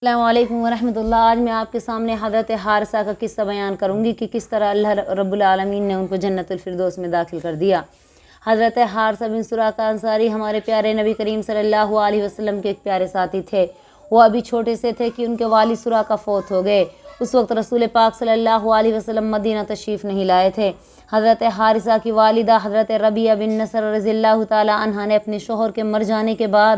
السلام علیکم ورحمۃ اللہ۔ آج میں آپ کے سامنے حضرت حارثہ کا قصہ بیان کروں گی کہ کس طرح اللہ رب العالمین نے ان کو جنت الفردوس میں داخل کر دیا۔ حضرت حارثہ بن سراقہ انصاری ہمارے پیارے نبی کریم صلی اللہ علیہ وسلم کے ایک پیارے ساتھی تھے۔ وہ ابھی چھوٹے سے تھے کہ ان کے والد سراقہ فوت ہو گئے۔ اس وقت رسول پاک صلی اللہ علیہ وسلم مدینہ تشریف نہیں لائے تھے۔ حضرت حارثہ کی والدہ حضرت ربیعہ بن نصر رضی اللہ تعالی عنہ نے اپنے شوہر کے مر جانے کے بعد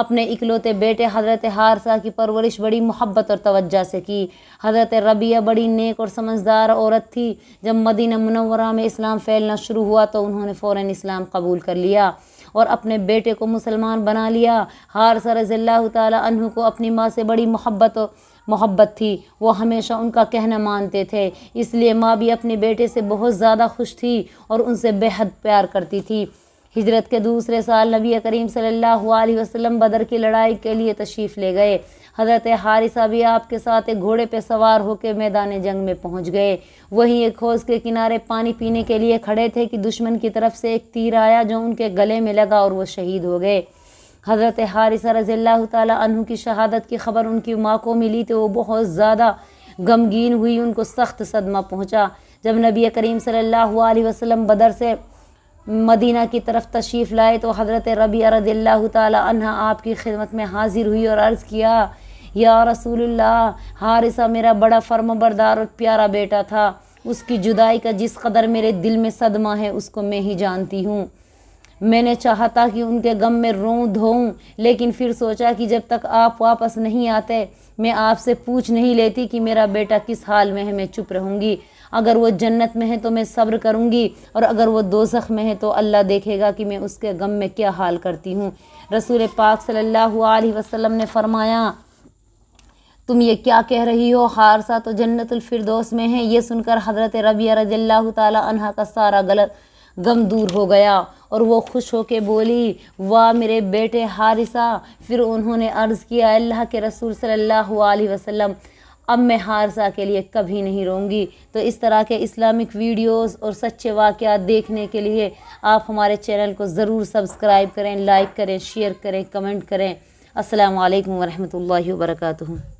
اپنے اکلوتے بیٹے حضرت حارثہ کی پرورش بڑی محبت اور توجہ سے کی۔ حضرت ربیعہ بڑی نیک اور سمجھدار عورت تھی۔ جب مدینہ منورہ میں اسلام پھیلنا شروع ہوا تو انہوں نے فوراً اسلام قبول کر لیا اور اپنے بیٹے کو مسلمان بنا لیا۔ حارثہ رضی اللہ تعالی عنہ کو اپنی ماں سے بڑی محبت تھی۔ وہ ہمیشہ ان کا کہنا مانتے تھے، اس لیے ماں بھی اپنے بیٹے سے بہت زیادہ خوش تھی اور ان سے بے حد پیار کرتی تھی۔ ہجرت کے دوسرے سال نبی کریم صلی اللہ علیہ وسلم بدر کی لڑائی کے لیے تشریف لے گئے۔ حضرت حارثہ بھی آپ کے ساتھ ایک گھوڑے پہ سوار ہو کے میدان جنگ میں پہنچ گئے۔ وہیں ایک حوض کے کنارے پانی پینے کے لیے کھڑے تھے کہ دشمن کی طرف سے ایک تیر آیا جو ان کے گلے میں لگا اور وہ شہید ہو گئے۔ حضرت حارثہ رضی اللہ تعالی عنہ کی شہادت کی خبر ان کی ماں کو ملی تو وہ بہت زیادہ غمگین ہوئی، ان کو سخت صدمہ پہنچا۔ جب نبی کریم صلی اللہ علیہ وسلم بدر سے مدینہ کی طرف تشریف لائے تو حضرت ربیعہ رضی اللہ تعالی عنہ آپ کی خدمت میں حاضر ہوئی اور عرض کیا، یا رسول اللہ، حارثہ میرا بڑا فرمانبردار اور پیارا بیٹا تھا۔ اس کی جدائی کا جس قدر میرے دل میں صدمہ ہے اس کو میں ہی جانتی ہوں۔ میں نے چاہا تھا کہ ان کے غم میں روں دھوؤں، لیکن پھر سوچا کہ جب تک آپ واپس نہیں آتے میں آپ سے پوچھ نہیں لیتی کہ میرا بیٹا کس حال میں ہے۔ میں چپ رہوں گی۔ اگر وہ جنت میں ہے تو میں صبر کروں گی اور اگر وہ دوزخ میں ہے تو اللہ دیکھے گا کہ میں اس کے غم میں کیا حال کرتی ہوں۔ رسول پاک صلی اللہ علیہ وسلم نے فرمایا، تم یہ کیا کہہ رہی ہو؟ حارثہ تو جنت الفردوس میں ہے۔ یہ سن کر حضرت ربیعہ رضی اللہ تعالی عنہ کا سارا غم دور ہو گیا اور وہ خوش ہو کے بولی، واہ میرے بیٹے حارثہ۔ پھر انہوں نے عرض کیا، اللہ کے رسول صلی اللہ علیہ وسلم، اب میں حارثہ کے لیے کبھی نہیں روں گی۔ تو اس طرح کے اسلامک ویڈیوز اور سچے واقعات دیکھنے کے لیے آپ ہمارے چینل کو ضرور سبسکرائب کریں، لائک کریں، شیئر کریں، کمنٹ کریں۔ السلام علیکم ورحمۃ اللہ وبرکاتہ۔